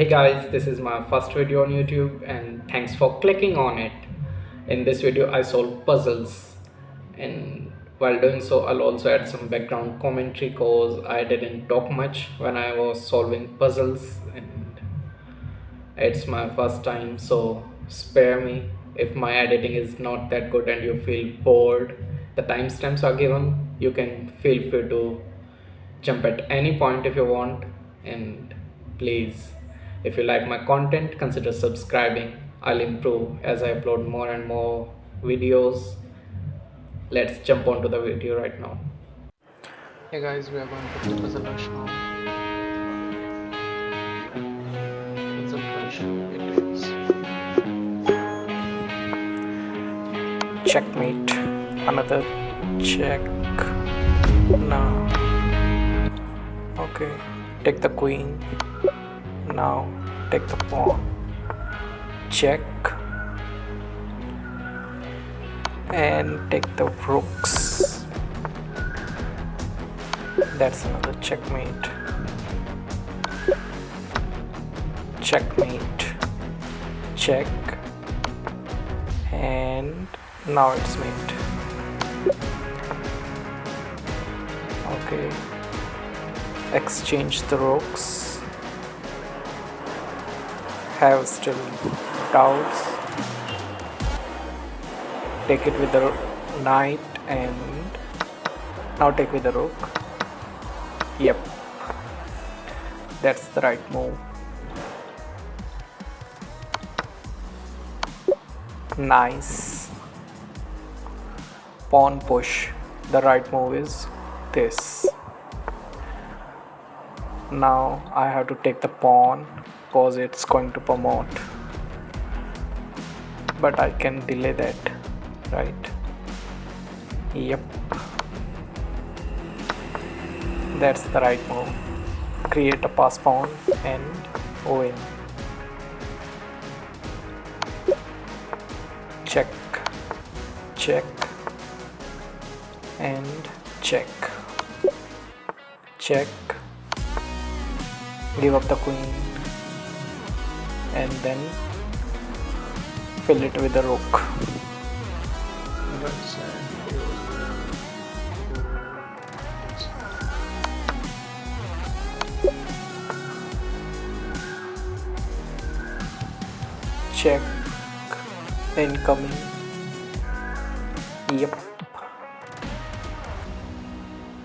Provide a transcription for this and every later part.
Hey guys, this is my first video on YouTube and thanks for clicking on it. In this video I solve puzzles, and while doing so I'll also add some background commentary cause I didn't talk much when I was solving puzzles and it's my first time, so spare me if my editing is not that good and you feel bored. The timestamps are given, you can feel free to jump at any point if you want, and please, if you like my content, consider subscribing. I'll improve as I upload more and more videos. Let's jump onto the video right now. Hey guys, we are going to do puzzle rush now. Puzzle rush it is. Checkmate. Another check. Now. Okay. Take the queen. Now take the pawn. Check. And take the rooks. That's another checkmate. Checkmate. Check. And now it's mate. Okay. Exchange the rooks. Have still doubts. Take it with the knight and now take with the rook. Yep, that's the right move. Nice. Pawn push. The right move is this. Now I have to take the pawn because it's going to promote, but I can delay that, right? Yep, that's the right move. Create a pass pawn and win. Check, check, and check. Check. Give up the queen and then fill it with the rook. Check. Incoming. Yep.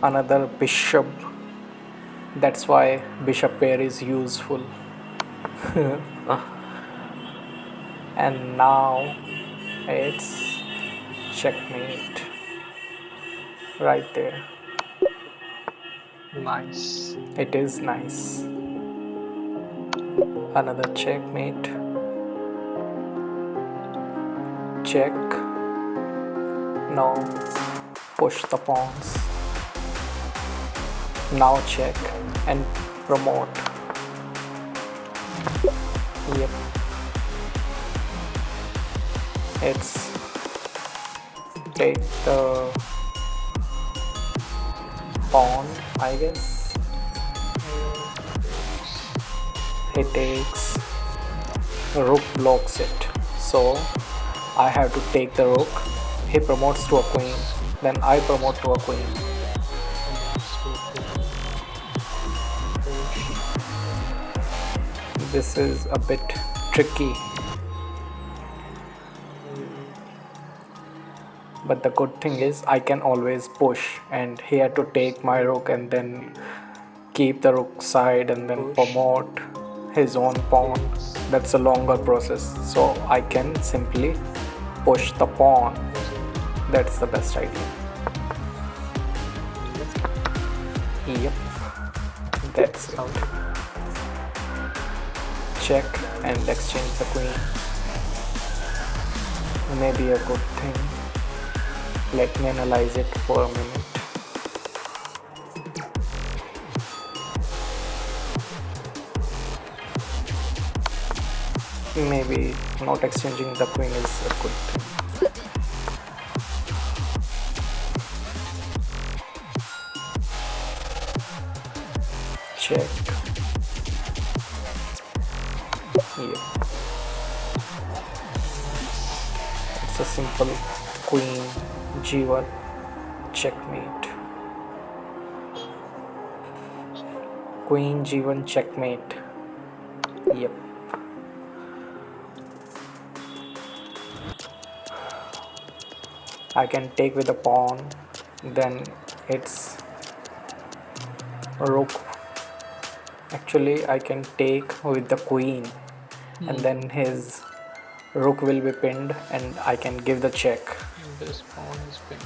Another bishop. That's why bishop pair is useful. And now it's checkmate right there. Nice. It is nice. Another checkmate. Check. Now push the pawns. Now check and promote. Yep. It's take the pawn, I guess. He takes, rook blocks it, so I have to take the rook. He promotes to a queen, then I promote to a queen. This is a bit tricky, but the good thing is I can always push, and he had to take my rook and then keep the rook side and then promote his own pawn. That's a longer process, so I can simply push the pawn. That's the best idea. Yep, that's it. Check and exchange the queen. Maybe a good thing. Let me analyze it for a minute. Maybe not exchanging the queen is a good thing. Check. Yeah. It's a simple queen g1 checkmate. Queen g1 checkmate. Yep. I can take with a pawn, then it's rook. Actually, I can take with the queen, and then his rook will be pinned, and I can give the check. This pawn is pinned.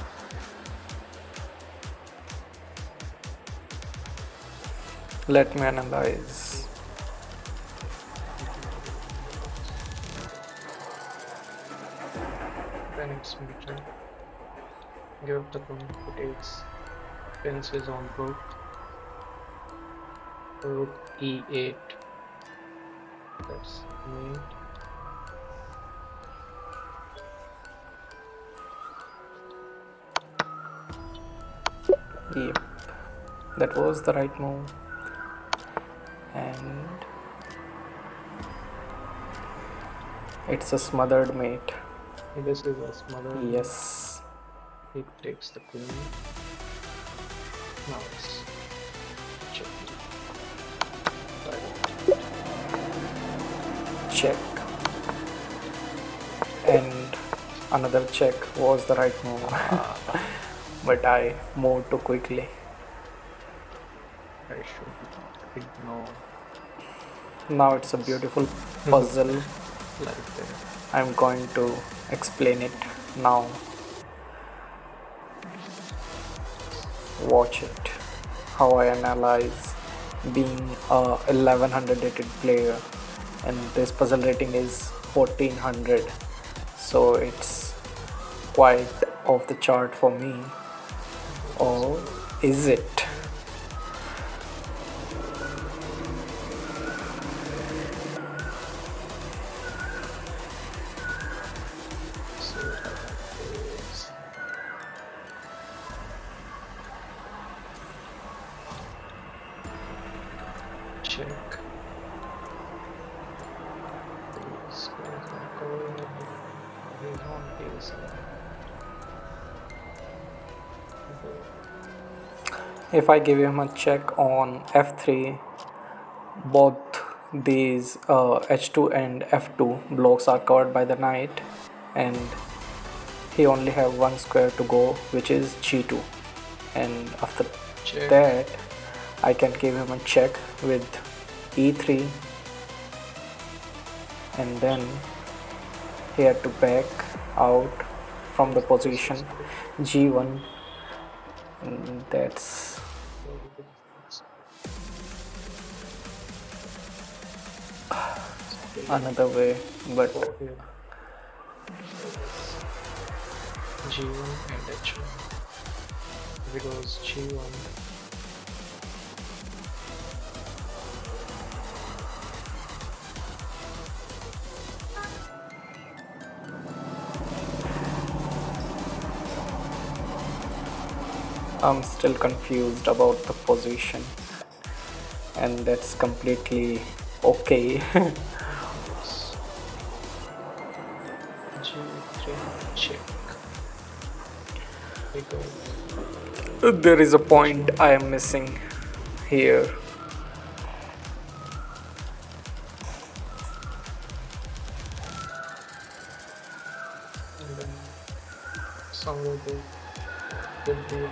Let me analyze. Then it's beaten. Give up the queen, who takes. Pins his own rook. Rook e8. That's mate. Yep, that was the right move. And it's a smothered mate. This is a smother. Yes. He takes the queen. Now it's check. Check. And another check was the right move. But I moved too quickly. I should ignore Now it's a beautiful puzzle. like that. I'm going to explain it now. Watch it. How I analyze being a 1100 rated player, and this puzzle rating is 1400, so it's quite off the chart for me. Or is it? So that is check. These guys are going on these. If I give him a check on f3, both these h2 and f2 blocks are covered by the knight, and he only have one square to go, which is g2. And after Check. that, I can give him a check with e3, and then he had to back out from the position g1. And that's another way, but G1 and H1 because G1 I'm still confused about the position, and that's completely okay. G3 check because There is a point I am missing here. and then somewhere there could be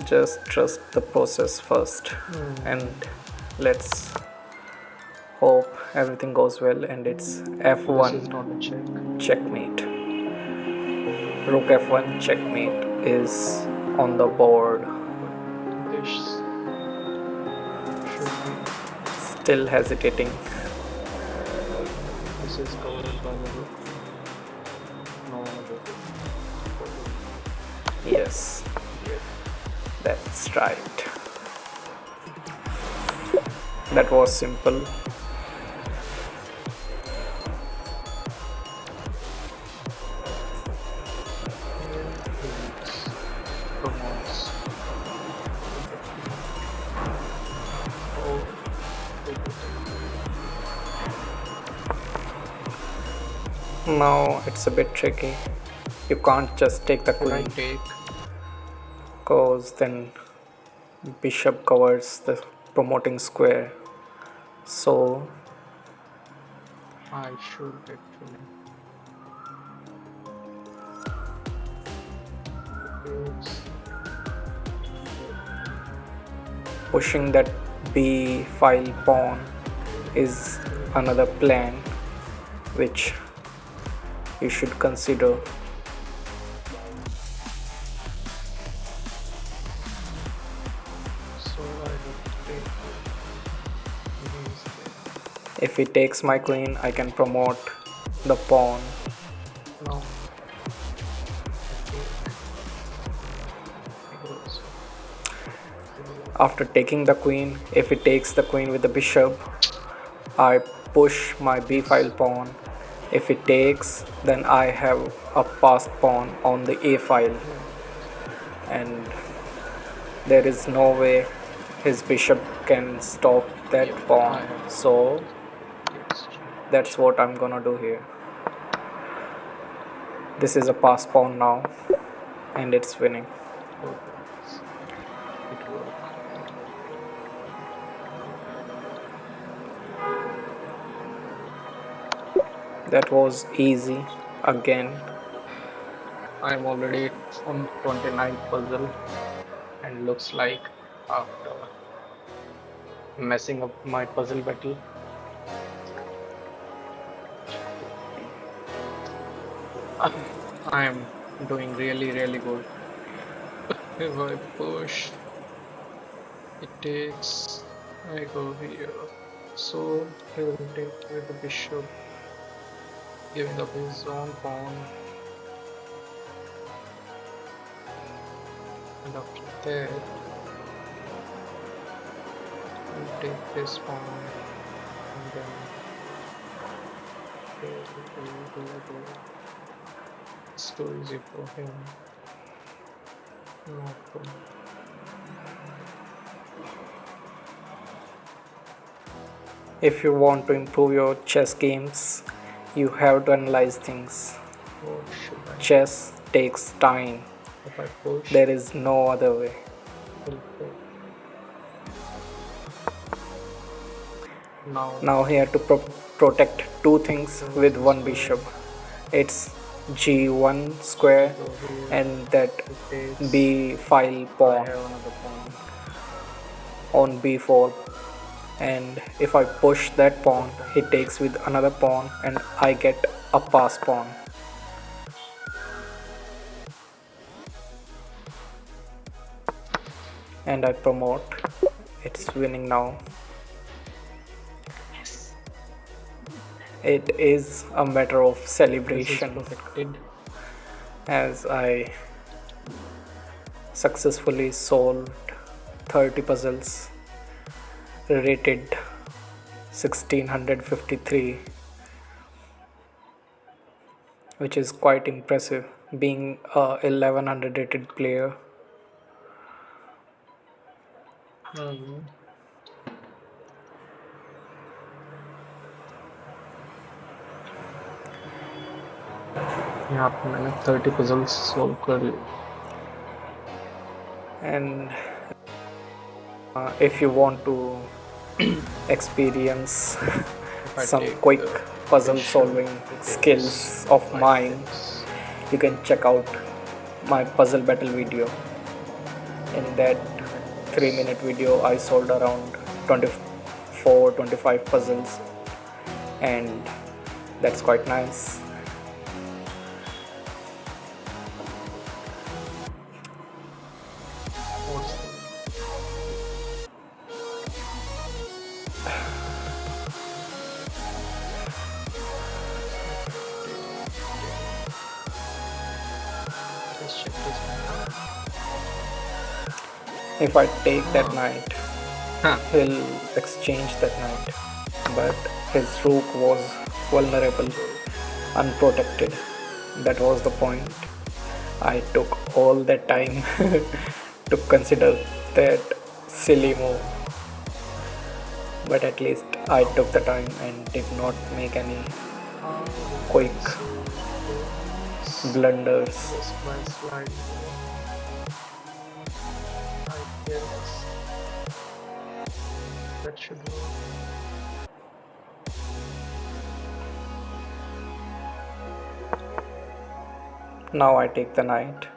Just trust the process first, and let's hope everything goes well. And it's this is f1 not a check. checkmate. Rook f1 checkmate is on the board. This should be. Still hesitating. This is covered by the rook. No other. Yes, that's right. That was simple. Promotes. Now it's a bit tricky. You can't just take the Should I queen, take? cause then bishop covers the promoting square. So I should actually. Takes. pushing that b file pawn is another plan which you should consider. So I will take these. If he takes my queen, I can promote the pawn. Now. Goes. After taking the queen, if he takes the queen with the bishop, I push my b file pawn. If he takes, then I have a passed pawn on the a file, and there is no way his bishop can stop that pawn. So Yes. that's what I'm gonna do here. This is a passed pawn now, and it's winning. It worked. That was easy again. I'm already on 29th puzzle, and looks like after messing up my puzzle battle, I'm doing really good. If I push, it takes, I go here. So he will take with the bishop, giving up his own pawn. And after that, we'll take this pawn, and then go. It's too easy for him. Not good. If you want to improve your chess games, you have to analyze things. What should I? Chess takes time. If I push, There is no other way. will go. Now, Now he had to protect two things with one bishop. It's g1 square go here. and that It takes. b file I pawn have another pawn. on b4, and if I push that pawn, he takes with another pawn and I get a pass pawn. And I promote. It's winning now. It is a matter of This is celebration protected. as I successfully solved 30 puzzles rated 1653, which is quite impressive being a 1100 rated player. यहाँ पे मैंने 30 puzzles solve कर लिए. And if you want to experience If I some take quick the puzzle bishop, solving it skills takes of 5 mine, things. you can check out my puzzle battle video. In that 3-minute video I solved around 24-25 puzzles, and that's quite nice. What's the- Let's check this out. If I take that knight, Huh. he'll exchange that knight, but his rook was vulnerable, unprotected. That was the point. I took all that time to consider that silly move, but at least I took the time and did not make any quick This blunders. was my slide. I guess that should work. Now I take the knight.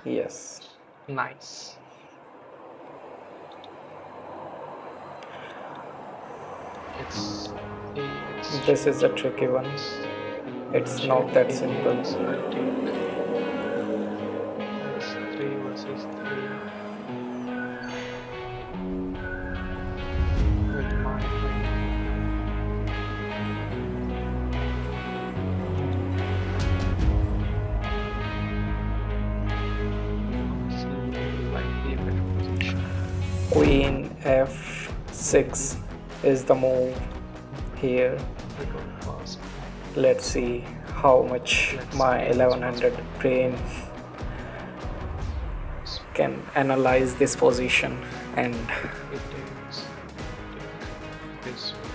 Yes. Nice. It's This is a tricky one. It's not that simple. It's 3 versus 3. With my slightly better position. Queen f6 is the move here. We go fast. Let's see how much my 1100 brain can analyze this position, and It takes this way.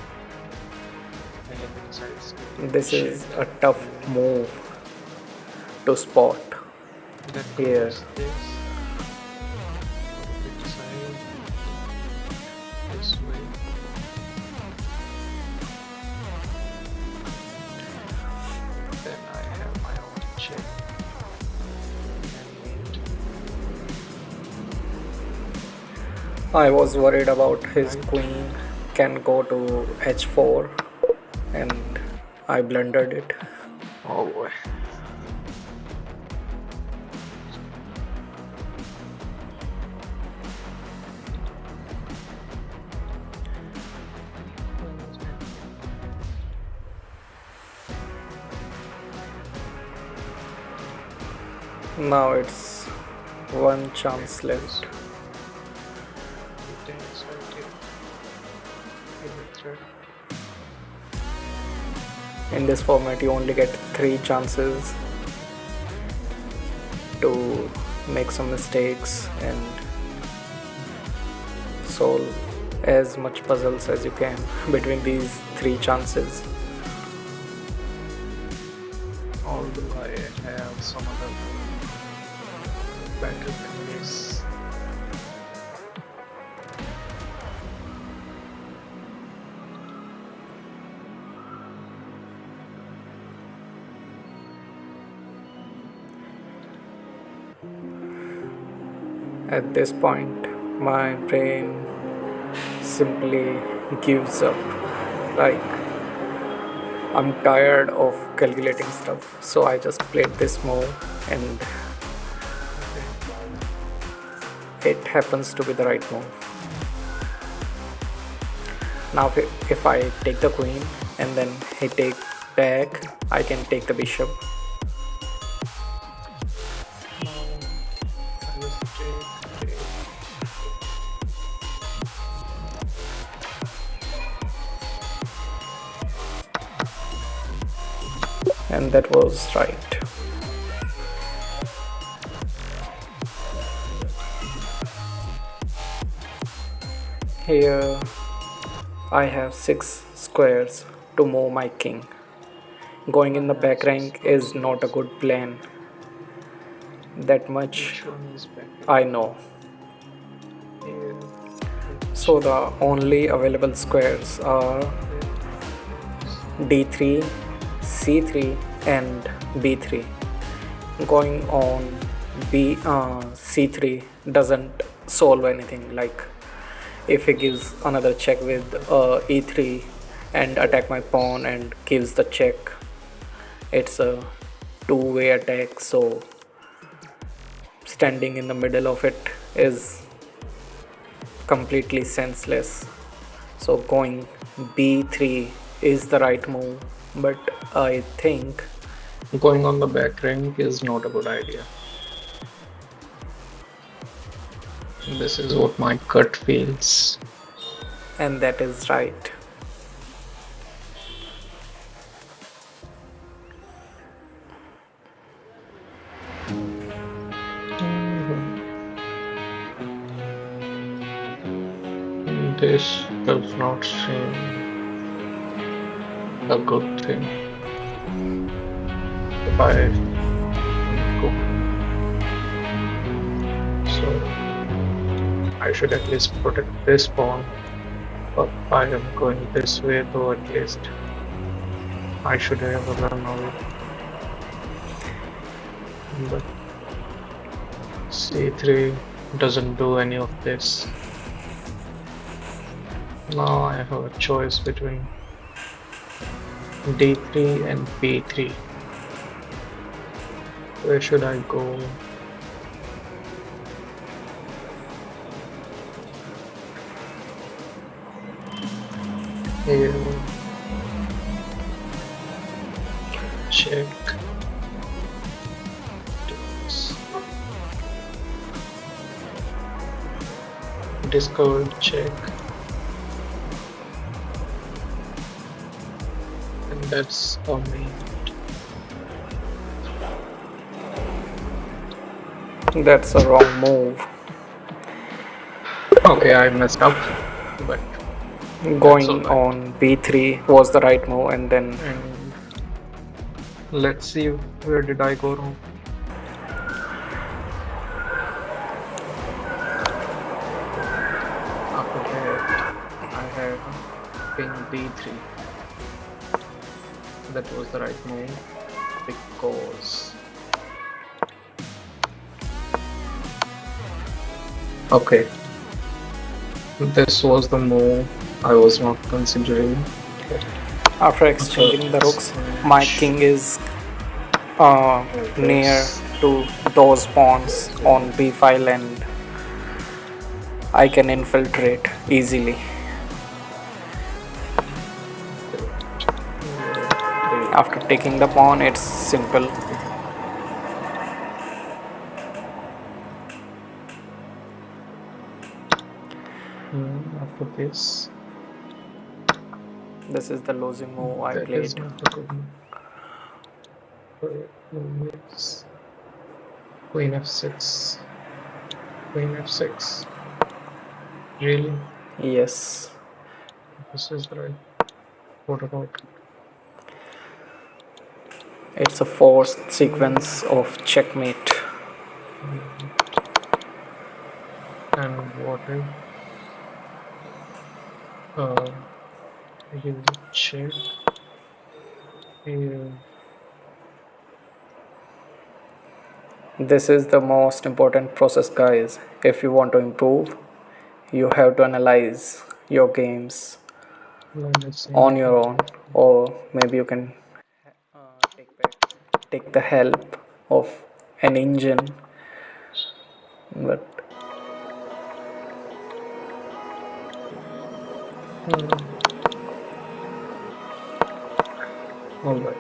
And besides, this is a tough move to spot that here. goes this. It side this way. Then I have my own check and mate. I was worried about his queen can go to h4, and I blundered it. Oh boy. Now it's one chance left. It takes right here. In the thread. In this format you only get 3 chances to make some mistakes and solve as much puzzles as you can between these 3 chances. Although I have some other better than this. At this point my brain simply gives up. Like, I'm tired of calculating stuff, so I just played this move, and it happens to be the right move. Now if I take the queen and then he take back, I can take the bishop. Now I just take. And that was right. Here I have 6 squares to move my king. Going in the back rank is not a good plan. That much Which one is back I know. here? So the only available squares are d3, c3 and b3. Going on c3 doesn't solve anything. Like, if he gives another check with e3 and attack my pawn and gives the check, it's a two-way attack, so standing in the middle of it is completely senseless. So going b3 is the right move, but I think Going on the back rank is not a good idea. This is what my gut feels. and that is right. This does not seem a good thing. If I go, so I should at least protect this pawn. But I am going this way, though at least I should have a run away. But c3 doesn't do any of this. Now I have a choice between d3 and b3. Where should I go? Here. Check. Discovered, check. And that's on me. That's a wrong move. Okay, I messed up, but Going on b3 was the right move, and then let's see where did I go wrong. After that, I have king d3. That was the right move because okay, this was the move I was not considering. after exchanging the rooks, my king is near to those pawns on b file, and I can infiltrate easily. After taking the pawn, it's simple. After this is the losing move I that played. is not a good move. Queen f6. Queen f6. Really? Yes. This is the right. What about? It's a forced sequence of checkmate. And what if you check here? This is the most important process, guys. If you want to improve, you have to analyze your games on your own, or maybe you can take the help of an engine. But alright,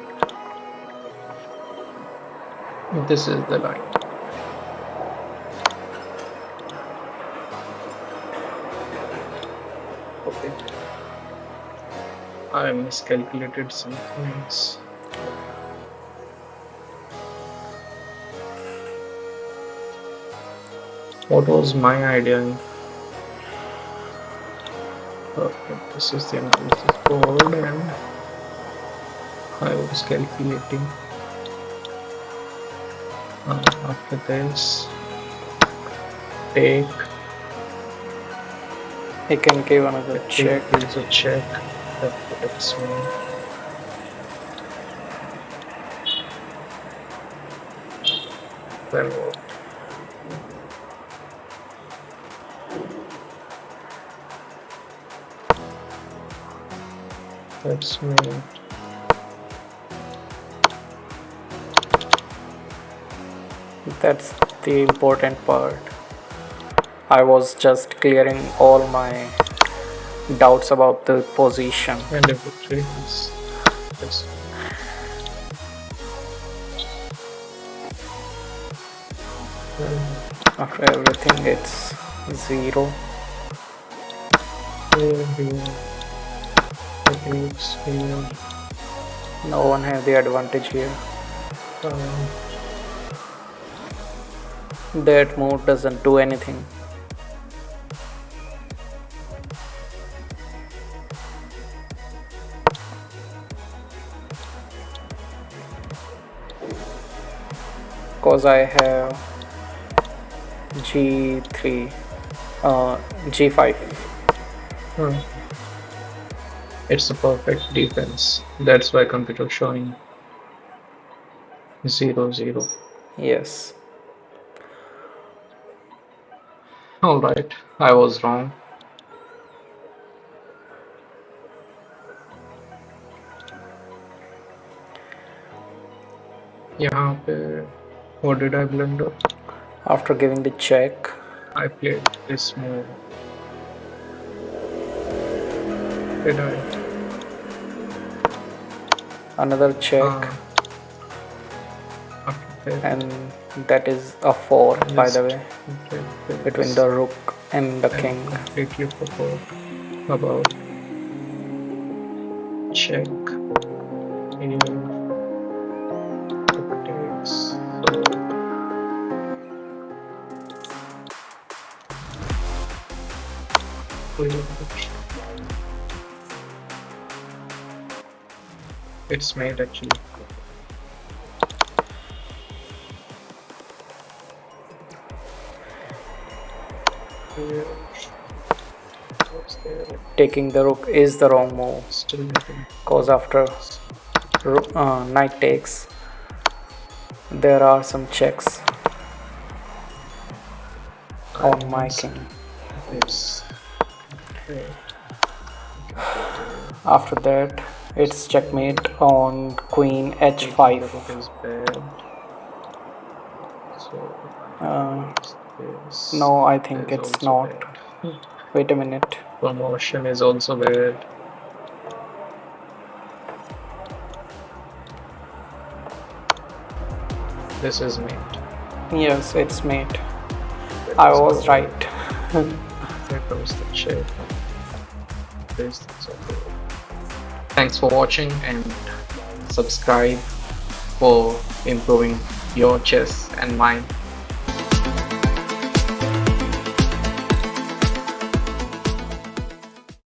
this is the line. Okay, I miscalculated some things. What was my idea? Okay, this is the analysis board, and I was calculating. After this, take. he can give another check. Is a check that protects me. Then what? That's me. That's the important part. I was just clearing all my doubts about the position. And if it is this. After everything, it's 0. No one has the advantage here. That move doesn't do anything. Cause I have G3, G5. Hmm. It's a perfect defense. That's why computer showing 0, 0. Yes. Alright, I was wrong. यहाँ पे what did I blunder? After giving the check, I played this move. Did I? another check, After that, and that is a 4, by the way, just between the rook and the king. completely forgot about check in takes. It's made actually. Taking the rook is the wrong move, Still nothing. cause after knight takes, there are some checks on my king. Yes. Okay. After that, it's checkmate on queen h5. Is bad. So this No, I think is it's also not. bad. Wait a minute. Promotion is also bad. This is mate. Yes, it's mate. I was right. Here comes the check. This is okay. Thanks for watching and subscribe for improving your chess and mine.